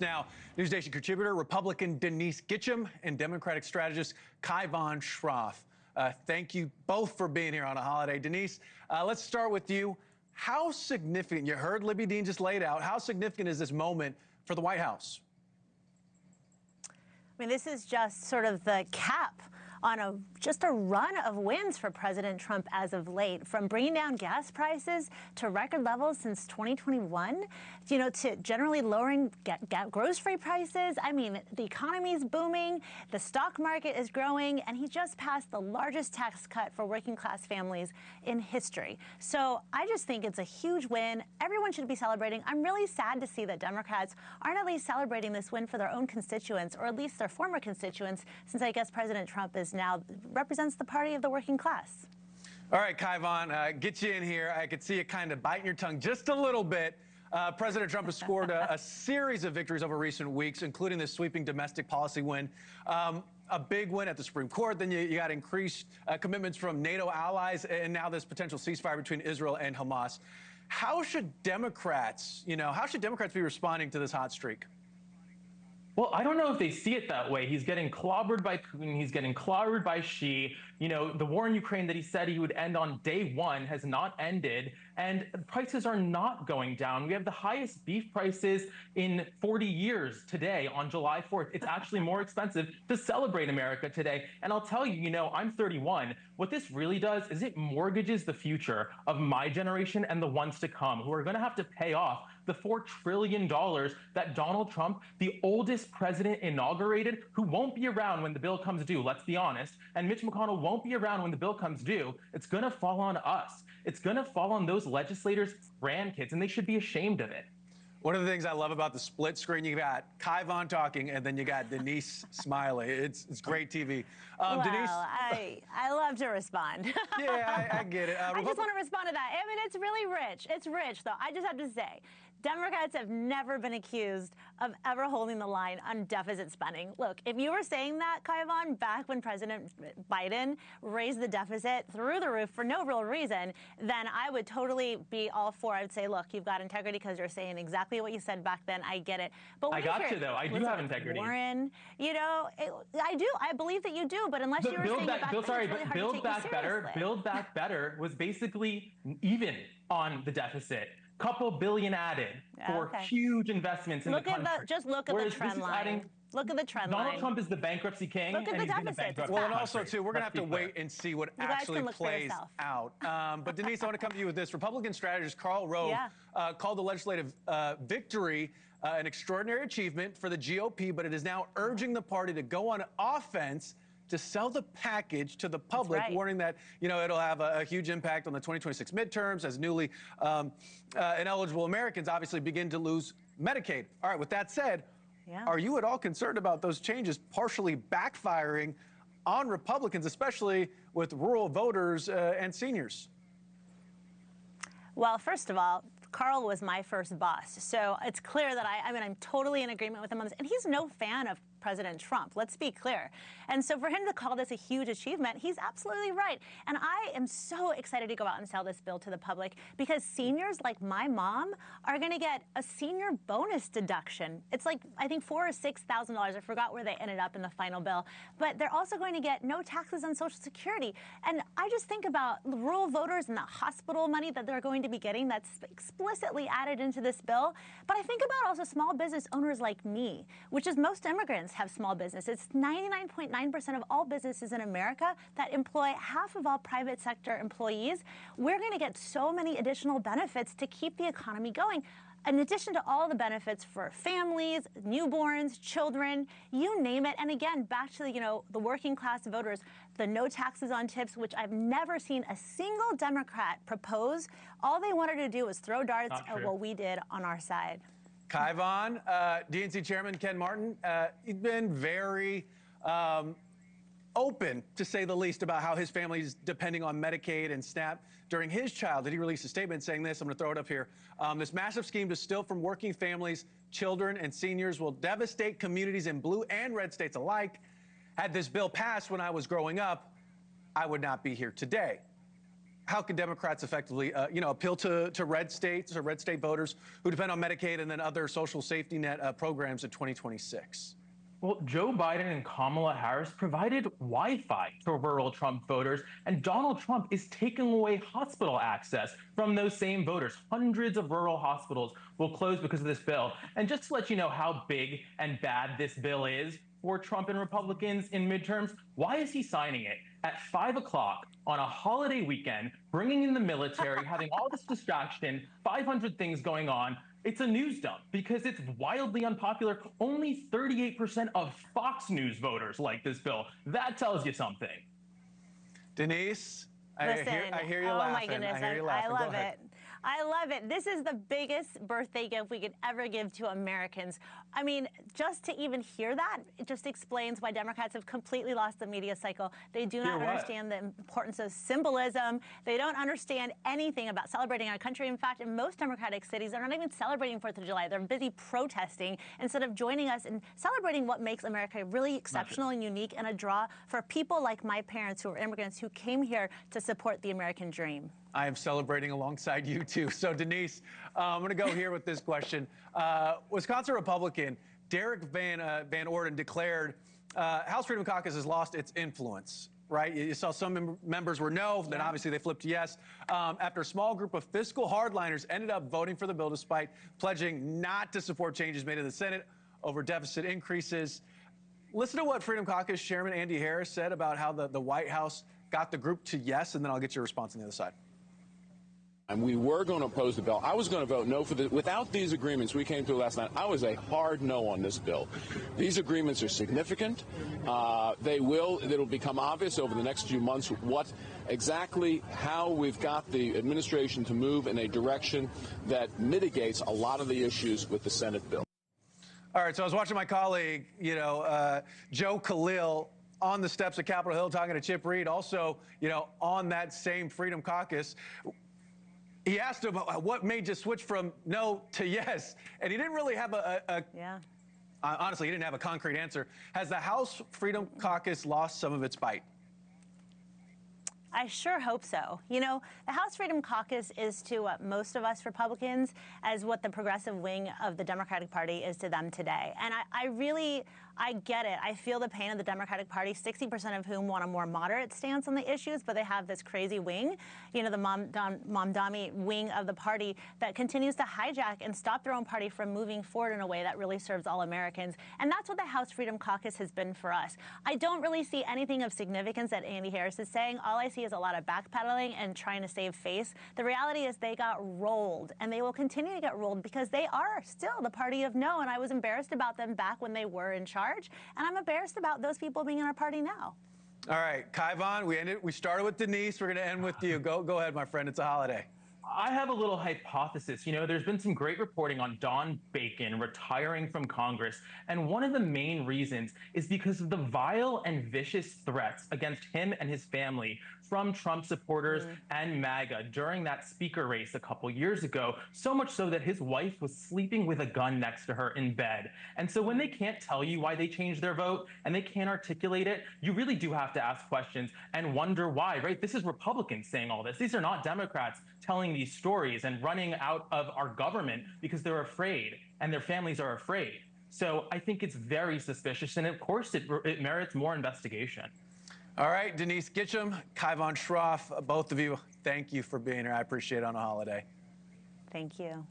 Now, NewsNation contributor, Republican Denise Gitsham, and Democratic strategist Kyon Shroth. Thank you both for being here on a holiday. Denise, let's start with you. How significant, you heard Libby Dean just laid out, how significant is this moment for the White House? I mean, this is just sort of the cap on just a run of wins for President Trump as of late, from bringing down gas prices to record levels since 2021, to generally lowering grocery prices. I mean, the economy is booming, the stock market is growing, and he just passed the largest tax cut for working class families in history. So I just think it's a huge win. Everyone should be celebrating. I'm really sad to see that Democrats aren't at least celebrating this win for their own constituents, or at least their former constituents, since I guess President Trump is now represents the party of the working class. All right, Kyon, get you in here. I could see you kind of biting your tongue just a little bit. President Trump has scored a series of victories over recent weeks, including this sweeping domestic policy win. A big win at the Supreme Court. Then you got increased commitments from NATO allies, and now this potential ceasefire between Israel and Hamas. How should Democrats, be responding to this hot streak? Well, I don't know if they see it that way. He's getting clobbered by Putin. He's getting clobbered by Xi. The war in Ukraine that he said he would end on day one has not ended, and prices are not going down. We have the highest beef prices in 40 years today on July 4th. It's actually more expensive to celebrate America today. And I'll tell you, I'm 31. What this really does is it mortgages the future of my generation and the ones to come, who are going to have to pay off the $4 trillion that Donald Trump, the oldest president, inaugurated, who won't be around when the bill comes due, let's be honest, and Mitch McConnell won't be around when the bill comes due. It's going to fall on us. It's going to fall on those legislators' grandkids, and they should be ashamed of it. One of the things I love about the split screen, you got Kyon talking, and then you got Denise smiling. It's great TV. Denise, I love to respond. Yeah, I get it. I just want to respond to that. I mean, it's really rich. It's rich, though. I just have to say, Democrats have never been accused of ever holding the line on deficit spending. Look, if you were saying that, Kyon, back when President Biden raised the deficit through the roof for no real reason, then I would totally be all for. I would say, look, you've got integrity because you're saying exactly what you said back then. I get it. But I got you, though. I do have integrity. Warren, I do. I believe that you do. But unless you were saying Build Back Better was basically even on the deficit. Couple billion added for huge investments in the country. Just look at the trend line. Look at the trend line. Donald Trump is the bankruptcy king. Look at the deficit. Well, and also, too, we're going to have to wait and see what actually plays out. But, Denise, I want to come to you with this. Republican strategist Karl Rove called the legislative victory an extraordinary achievement for the GOP, but it is now urging the party to go on offense to sell the package to the public, warning that, it'll have a huge impact on the 2026 midterms as newly ineligible Americans obviously begin to lose Medicaid. All right, with that said, are you at all concerned about those changes partially backfiring on Republicans, especially with rural voters and seniors? Well, first of all, Karl was my first boss, so it's clear that I'm totally in agreement with him on this, and he's no fan of President Trump. Let's be clear. And so for him to call this a huge achievement, he's absolutely right. And I am so excited to go out and sell this bill to the public because seniors like my mom are going to get a senior bonus deduction. It's like, I think $4,000 or $6,000. I forgot where they ended up in the final bill. But they're also going to get no taxes on Social Security. And I just think about rural voters and the hospital money that they're going to be getting that's explicitly added into this bill. But I think about also small business owners like me, which is most immigrants have small business. It's 99.9% of all businesses in America that employ half of all private sector employees. We're going to get so many additional benefits to keep the economy going. In addition to all the benefits for families, newborns, children, you name it. And again, back to the working class voters, the no taxes on tips, which I've never seen a single Democrat propose. All they wanted to do was throw darts at what we did on our side. Kyon, DNC Chairman Ken Martin, he's been very open, to say the least, about how his family is depending on Medicaid and SNAP. During his childhood, he released a statement saying this. I'm going to throw it up here. This massive scheme to steal from working families, children, and seniors will devastate communities in blue and red states alike. Had this bill passed when I was growing up, I would not be here today. how can Democrats effectively, appeal to red states or red state voters who depend on Medicaid and then other social safety net programs in 2026? Well, Joe Biden and Kamala Harris provided Wi-Fi to rural Trump voters, and Donald Trump is taking away hospital access from those same voters. Hundreds of rural hospitals will close because of this bill. And just to let you know how big and bad this bill is for Trump and Republicans in midterms, why is he signing it at 5 o'clock on a holiday weekend, bringing in the military, having all this distraction, 500 things going on? It's a news dump because it's wildly unpopular. Only 38% of Fox News voters like this bill. That tells you something. Denise, Listen, I hear you oh laughing. My goodness, I love it. I love it. This is the biggest birthday gift we could ever give to Americans. I mean, just to even hear that, it just explains why Democrats have completely lost the media cycle. They do not understand the importance of symbolism. They don't understand anything about celebrating our country. In fact, in most Democratic cities, they're not even celebrating 4th of July. They're busy protesting instead of joining us and celebrating what makes America really exceptional and unique and a draw for people like my parents who are immigrants who came here to support the American dream. I am celebrating alongside you, too. So, Denise, I'm going to go here with this question. Wisconsin Republican Derek Van Orden declared House Freedom Caucus has lost its influence, right? You saw some members were no, then obviously they flipped yes. After a small group of fiscal hardliners ended up voting for the bill despite pledging not to support changes made in the Senate over deficit increases. Listen to what Freedom Caucus Chairman Andy Harris said about how the White House got the group to yes, and then I'll get your response on the other side. And we were going to oppose the bill. I was going to vote no for the. Without these agreements we came to last night, I was a hard no on this bill. These agreements are significant. It'll become obvious over the next few months how we've got the administration to move in a direction that mitigates a lot of the issues with the Senate bill. All right, so I was watching my colleague, Joe Khalil, on the steps of Capitol Hill talking to Chip Reed, also, on that same Freedom Caucus. He asked him what made you switch from no to yes, and he didn't really have honestly, he didn't have a concrete answer. Has the House Freedom Caucus lost some of its bite? I sure hope so. The House Freedom Caucus is to most of us Republicans as what the progressive wing of the Democratic Party is to them today. And I get it. I feel the pain of the Democratic Party, 60% of whom want a more moderate stance on the issues, but they have this crazy wing, the Mamdani wing of the party that continues to hijack and stop their own party from moving forward in a way that really serves all Americans. And that's what the House Freedom Caucus has been for us. I don't really see anything of significance that Andy Harris is saying. All I see is a lot of backpedaling and trying to save face. The reality is they got rolled, and they will continue to get rolled because they are still the party of no, and I was embarrassed about them back when they were in charge. And I'm embarrassed about those people being in our party now. All right, Kyon, we started with Denise. We're going to end with you. Go ahead, my friend. It's a holiday. I have a little hypothesis. There's been some great reporting on Don Bacon retiring from Congress, and one of the main reasons is because of the vile and vicious threats against him and his family from Trump supporters and MAGA during that speaker race a couple years ago, so much so that his wife was sleeping with a gun next to her in bed. And so when they can't tell you why they changed their vote and they can't articulate it, you really do have to ask questions and wonder why, right? This is Republicans saying all this. These are not Democrats telling these stories and running out of our government because they're afraid and their families are afraid. So I think it's very suspicious, and of course it merits more investigation. All right, Denise Gitsham, Kyon Shroth, both of you, thank you for being here. I appreciate it on a holiday. Thank you.